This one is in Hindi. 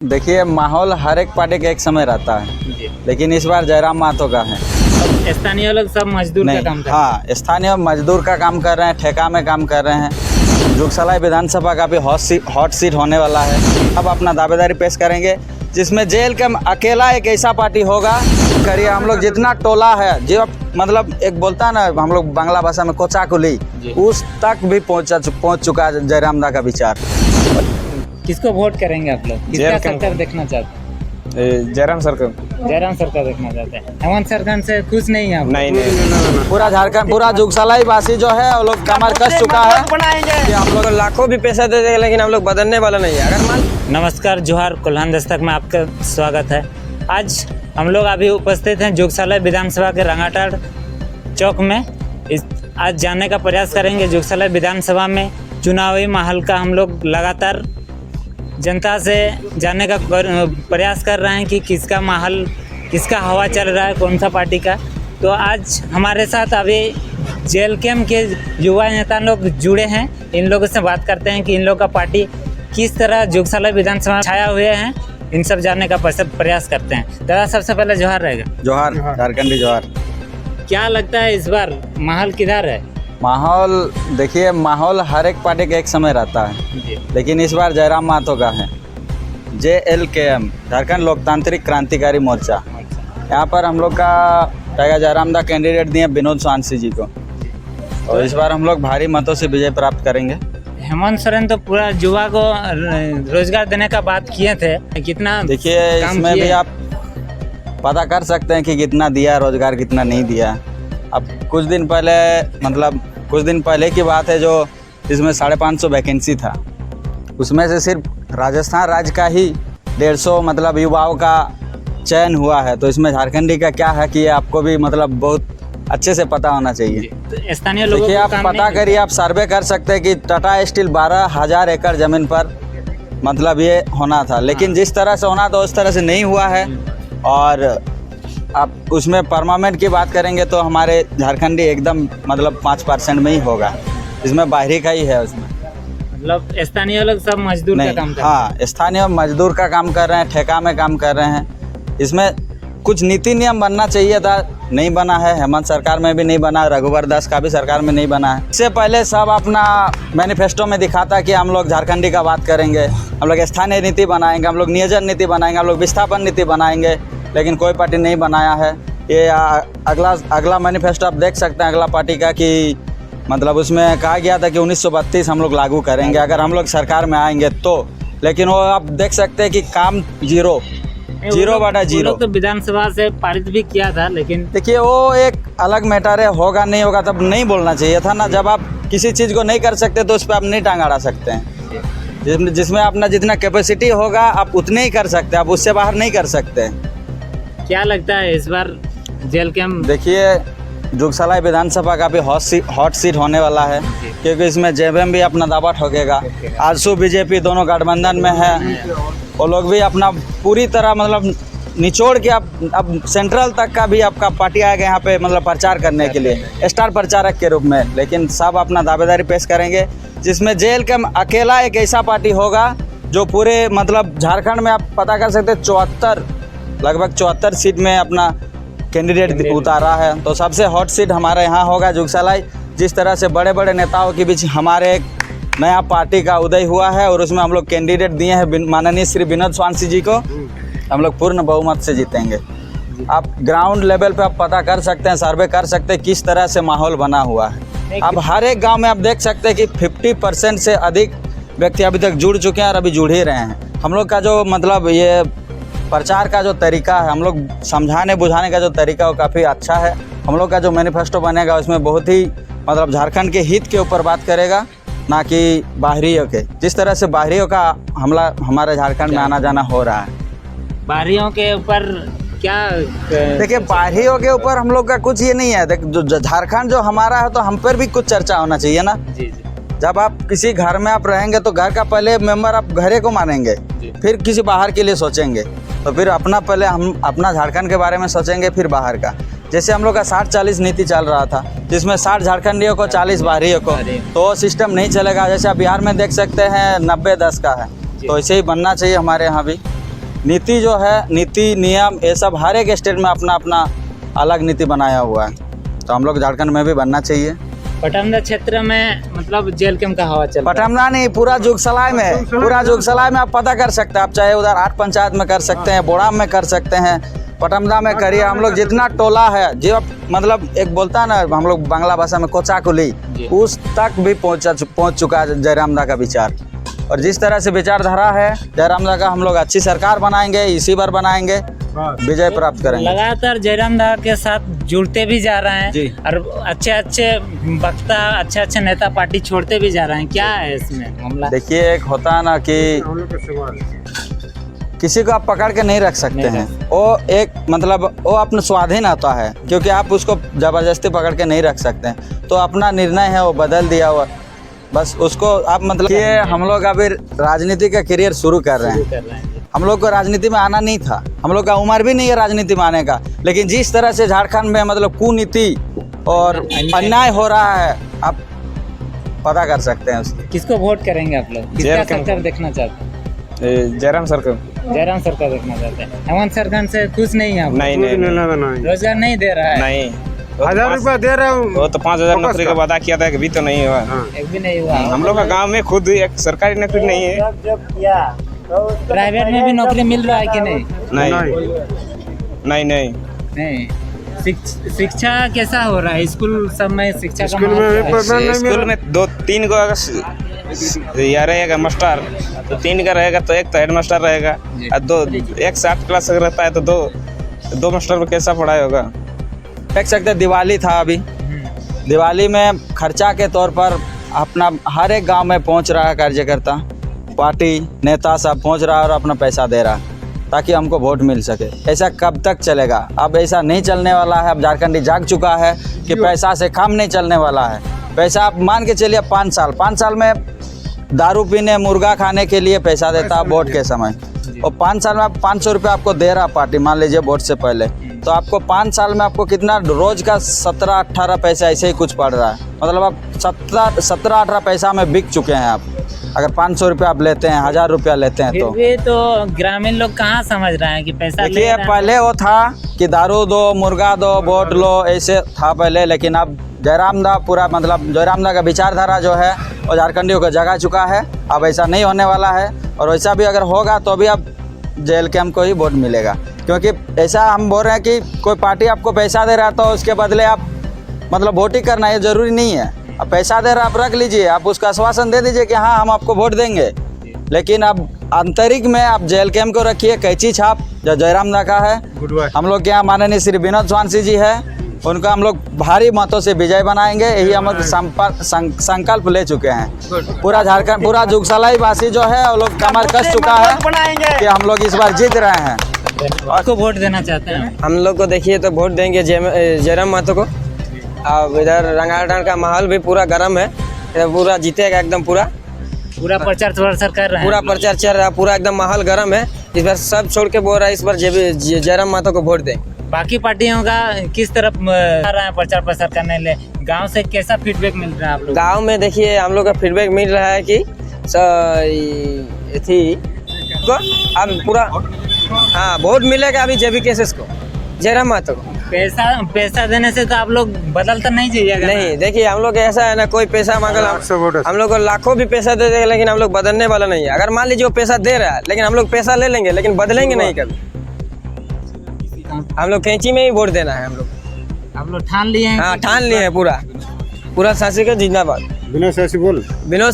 देखिए, माहौल हर एक पार्टी का एक समय रहता है, लेकिन इस बार जयराम महतो का है। स्थानीय लोग सब मजदूर का काम कर रहे हैं। हाँ, स्थानीय मजदूर का काम कर रहे हैं, ठेका में काम कर रहे हैं। जुगसलाई विधानसभा का भी हॉट सीट होने वाला है। अब अपना दावेदारी पेश करेंगे, जिसमें जेल के अकेला एक ऐसा पार्टी होगा। करिए, हम लोग जितना टोला है, जो मतलब एक बोलता है ना, हम लोग बांग्ला भाषा में कोचाकुली, उस तक भी पहुंच चुका है जयराम दा का विचार। किसको वोट करेंगे आप लोग? किसका सरकार देखना चाहते हैं? जयराम सरकार। जयराम सरकार देखना चाहते हैं। हेमंत सरकार से खुश नहीं है आप? नहीं। पूरा झारखंड, पूरा जुगसलाई वासी जो है वो लोग कमर कस चुका है कि हम लोग लाखों भी पैसा दे देंगे, लेकिन हम लोग बदलने वाला नहीं है। अगर नमस्कार, जोहार, कोल्हान दस्तक में आपका स्वागत है। आज हम लोग अभी उपस्थित हैं जुगसलाई विधानसभा के रंगाटाड़ चौक में। आज जानने का प्रयास करेंगे जुगसलाई विधानसभा में चुनावी माहौल का। हम लोग लगातार जनता से जानने का प्रयास कर रहे हैं कि किसका माहौल, किसका हवा चल रहा है, कौन सा पार्टी का। तो आज हमारे साथ अभी जेल कैम्प के युवा नेता लोग जुड़े हैं। इन लोगों से बात करते हैं कि इन लोग का पार्टी किस तरह जुगसलाई विधानसभा में छाया हुए हैं। इन सब जानने का प्रयास करते हैं। दादा, सबसे पहले जोहार रहेगा। जोहार, झारखंडी जोहार। क्या लगता है इस बार माहौल किधर है? माहौल देखिए, माहौल हर एक पार्टी का एक समय रहता है, लेकिन इस बार जयराम महतो का है। JLKM, झारखंड लोकतांत्रिक क्रांतिकारी मोर्चा। यहाँ पर हम लोग का टाइगर जयराम दा कैंडिडेट दिए विनोद स्वांसी जी को, और इस बार हम लोग भारी मतों से विजय प्राप्त करेंगे। हेमंत सोरेन तो पूरा युवा को रोजगार देने का बात किए थे, कितना? देखिए, इसमें भी आप पता कर सकते हैं कि कितना दिया रोजगार, कितना नहीं दिया। अब कुछ दिन पहले की बात है, जो इसमें 550 वैकेंसी था, उसमें से सिर्फ राजस्थान राज्य का ही 150 मतलब युवाओं का चयन हुआ है। तो इसमें झारखंडी का क्या है कि आपको भी मतलब बहुत अच्छे से पता होना चाहिए। स्थानीय लोगों देखिए, को आप काम पता नहीं करिए, आप सर्वे कर सकते हैं कि टाटा स्टील 12,000 एकड़ ज़मीन पर मतलब ये होना था, लेकिन जिस तरह से होना था उस तरह से नहीं हुआ है। और आप उसमें परमानेंट की बात करेंगे तो हमारे झारखंडी एकदम मतलब 5% में ही होगा। इसमें बाहरी का ही है, उसमें मतलब स्थानीय लोग सब मजदूर का काम कर रहे हैं। हाँ, स्थानीय मजदूर का काम कर रहे हैं, ठेका में काम कर रहे हैं। इसमें कुछ नीति नियम बनना चाहिए था, नहीं बना है। हेमंत सरकार में भी नहीं बना, रघुवर दास का भी सरकार में नहीं बना है। इससे पहले सब अपना मैनिफेस्टो में दिखाता कि हम लोग झारखंडी का बात करेंगे, हम लोग स्थानीय नीति बनाएंगे, हम लोग नियोजन नीति बनाएंगे, हम लोग विस्थापन नीति बनाएंगे, लेकिन कोई पार्टी नहीं बनाया है। ये अगला मैनिफेस्टो आप देख सकते हैं अगला पार्टी का, कि मतलब उसमें कहा गया था कि 1932 हम लोग लागू करेंगे अगर हम लोग सरकार में आएंगे तो, लेकिन वो आप देख सकते हैं कि काम जीरो बटा जीरो। तो विधानसभा से पारित भी किया था, लेकिन देखिए, वो एक अलग मैटर है। होगा नहीं होगा तब नहीं बोलना चाहिए था ना। जब आप किसी चीज़ को नहीं कर सकते तो उस पर आप नहीं टांग अड़ा सकते हैं। जिसमें अपना जितना कैपेसिटी होगा आप उतने ही कर सकते हैं, आप उससे बाहर नहीं कर सकते। क्या लगता है इस बार जेल कैम्प? देखिए, जुगसलाई विधानसभा का भी हॉट सीट होने वाला है, क्योंकि इसमें JVM भी अपना दावा ठोकेगा। आजसू BJP दोनों गठबंधन में है, वो लोग भी अपना पूरी तरह मतलब निचोड़ के अब सेंट्रल तक का भी आपका पार्टी आएगा यहाँ पे मतलब प्रचार करने के लिए, स्टार प्रचारक के रूप में। लेकिन सब अपना दावेदारी पेश करेंगे, जिसमें जेल के अकेला एक ऐसा पार्टी होगा जो पूरे मतलब झारखंड में आप पता कर सकते हैं लगभग 74 सीट में अपना कैंडिडेट उतारा है। तो सबसे हॉट सीट हमारे यहाँ होगा जुगसलाई। जिस तरह से बड़े बड़े नेताओं के बीच हमारे एक नया पार्टी का उदय हुआ है, और उसमें हम लोग कैंडिडेट दिए हैं माननीय श्री विनोद स्वांसी जी को। हम लोग पूर्ण बहुमत से जीतेंगे। आप ग्राउंड लेवल पे आप पता कर सकते हैं, सर्वे कर सकते हैं किस तरह से माहौल बना हुआ है। अब हर एक गांव में आप देख सकते हैं कि 50% से अधिक व्यक्ति अभी तक जुड़ चुके हैं और अभी जुड़ ही रहे हैं। हम लोग का जो मतलब ये प्रचार का जो तरीका है, हम लोग समझाने बुझाने का जो तरीका वो काफ़ी अच्छा है। हम लोग का जो मैनिफेस्टो बनेगा उसमें बहुत ही मतलब झारखंड के हित के ऊपर बात करेगा, ना कि बाहरियों के। जिस तरह से बाहरियों का हमला हमारे झारखंड में आना जाना हो रहा है। बाहरियों के ऊपर क्या? देखिए, बाहरियों के ऊपर हम लोग का कुछ ये नहीं है। जो झारखंड जो हमारा है, तो हम पर भी कुछ चर्चा होना चाहिए ना। जी। जब आप किसी घर में आप रहेंगे तो घर का पहले मेंबर आप घरे को मानेंगे, फिर किसी बाहर के लिए सोचेंगे। तो फिर पहले हम अपना झारखंड के बारे में सोचेंगे, फिर बाहर का। जैसे हम लोग का 60-40 नीति चल रहा था, जिसमें 60 झारखंडियों को 40 बाहरियों को, तो वो सिस्टम नहीं चलेगा। जैसे आप बिहार में देख सकते हैं 90-10 का है, तो ऐसे ही बनना चाहिए हमारे यहाँ भी। नीति जो है, नीति नियम ये सब हर एक स्टेट में अपना अपना अलग नीति बनाया हुआ है, तो हम लोग झारखंड में भी बनना चाहिए। पटमदा क्षेत्र में मतलब जेल कैंप का हवा चल रहा है। पटमदा नहीं, पूरा जुगसलाई में, पूरा जुगसलाई में आप पता कर सकते हैं। आप चाहे उधर 8 पंचायत में कर सकते हैं, बोड़ाम में कर सकते हैं, पटमदा में करिए। हम लोग जितना टोला है जो मतलब एक बोलता है ना, हम लोग बांग्ला भाषा में कोचाकुली, उस तक भी पहुंच चुका है जयरामदा का विचार। और जिस तरह से विचारधारा है जयरामदा का, हम लोग अच्छी सरकार बनाएंगे, इसी बार बनाएंगे, विजय प्राप्त करेंगे। लगातार जयरामदा के साथ जुड़ते भी जा रहे हैं जी। और अच्छे अच्छे वक्ता, अच्छे अच्छे नेता पार्टी छोड़ते भी जा रहे हैं। क्या है इसमें मामला? देखिए, एक होता है ना कि किसी को आप पकड़ के नहीं रख सकते हैं, वो एक मतलब वो अपना स्वाधीन आता है, क्योंकि आप उसको ज़बरदस्ती पकड़ के नहीं रख सकते हैं। तो अपना निर्णय है वो बदल दिया हुआ, बस उसको आप मतलब ये हम लोग अभी राजनीति का करियर शुरू कर रहे हैं। हम लोग को राजनीति में आना नहीं था, हम लोग का उम्र भी नहीं है राजनीति में आने का, लेकिन जिस तरह से झारखंड में मतलब कुनीति और अन्याय हो रहा है, आप पता कर सकते हैं उसकी। किसको वोट करेंगे आप लोग? किसका सरकार देखना चाहते हैं? जयराम सरकार। जयराम सरकार देखना चाहते हैं। हेमंत सरकार से खुश नहीं है आप? नहीं रोजगार नहीं दे रहा है? नहीं, 1000 रुपया दे रहा हूँ। वो तो 5000 नौकरी का वादा किया था, अभी तो नहीं हुआ। एक भी नहीं हुआ। हम लोग का गांव में खुद एक सरकारी नौकरी नहीं है। प्राइवेट में भी नौकरी मिल रहा है कि नहीं? नहीं नहीं नहीं। शिक्षा कैसा हो रहा है? स्कूल सब में शिक्षा का स्कूल में माहौल भी है? पता नहीं स्कूल में 2-3 गो या रहेगा मास्टर, तो 3 का रहेगा तो एक तो हेड मास्टर रहेगा, और 2 एक 7 क्लास अगर रहता है तो 2 मास्टर में कैसा पढ़ाई होगा? देख सकते हैं, दिवाली था अभी, दिवाली में खर्चा के तौर पर अपना हर एक गांव में पहुंच रहा है कार्यकर्ता, पार्टी नेता सब पहुंच रहा है और अपना पैसा दे रहा है ताकि हमको वोट मिल सके। ऐसा कब तक चलेगा? अब ऐसा नहीं चलने वाला है। अब झारखंडी जाग चुका है कि पैसा से काम नहीं चलने वाला है। पैसा आप मान के चलिए 5 साल में दारू पीने, मुर्गा खाने के लिए पैसा देता है वोट के समय, और 5 साल में आप 500 रुपये आपको दे रहा पार्टी, मान लीजिए वोट से पहले, तो आपको 5 साल में आपको कितना रोज का 17-18 पैसा ऐसे ही कुछ पड़ रहा है। मतलब आप 17-18 पैसा में बिक चुके हैं आप, अगर 500 रुपये आप लेते हैं, 1000 रुपया लेते हैं फिर तो। भी तो ग्रामीण लोग कहाँ समझ रहे हैं कि पैसा ले देखिए, रहे हैं? पहले वो था कि दारू दो, मुर्गा दो, वोट लो, ऐसे था पहले, लेकिन अब जयरामदा पूरा मतलब जयरामदा का विचारधारा जो है वो झारखंडियों को जगा चुका है। अब ऐसा नहीं होने वाला है, और वैसा भी अगर होगा तो भी अब जेल कैंप को ही वोट मिलेगा, क्योंकि ऐसा हम बोल रहे हैं कि कोई पार्टी आपको पैसा दे रहा है तो उसके बदले आप मतलब वोट ही करना, ये जरूरी नहीं है। अब पैसा दे रहा आप रख लीजिए, आप उसका आश्वासन दे दीजिए कि हाँ हम आपको वोट देंगे, लेकिन अब आंतरिक में आप जेल कैंप को रखिए। कैंची छाप जो जयरामदा का है, हम लोग के यहाँ माननीय श्री विनोद स्वांसी जी है, उनका हम लोग भारी मतों से विजय बनाएंगे, यही हम लोग संकल्प ले चुके हैं। पूरा झारखंड, पूरा जुगसलाई वासी जो है वो लोग कमर कस चुका है कि हम लोग इस बार जीत रहे हैं। आपको वोट देना चाहते हैं? हम लोग को देखिए तो वोट देंगे जयराम महतो को। अब इधर रंगाटान का माहौल भी पूरा गर्म है, इधर पूरा जीतेगा एकदम। पूरा प्रचार कर रहे हैं? पूरा प्रचार चल रहा है, पूरा एकदम माहौल गर्म है। इस बार सब छोड़ के बोल रहा है इस बार जयराम महतो को वोट दें। बाकी पार्टियों का किस तरफ आ रहा है प्रचार प्रसार करने ले? गांव से कैसा फीडबैक मिल रहा है आप लोग? गाँव में देखिए हम लोग का फीडबैक मिल रहा है कि अब पूरा हाँ वोट मिलेगा अभी जेबी केसेस को, जयराम महतो को। पैसा देने से तो आप लोग बदल तो नहीं जाइएगा? नहीं, देखिए हम लोग ऐसा है ना, कोई पैसा मांगल हम लोग को लाखों भी पैसा दे देगा, लेकिन हम लोग बदलने वाला नहीं है। अगर मान लीजिए वो पैसा दे रहा है, लेकिन हम लोग पैसा ले लेंगे, लेकिन बदलेंगे नहीं कभी। हम लोग कैंची में ही वोट देना है। हम लोग ठान लिए हैं? हाँ ठान लिए हैं पूरा शासी का जिंदाबाद। विनोद शासी बोल। विनोद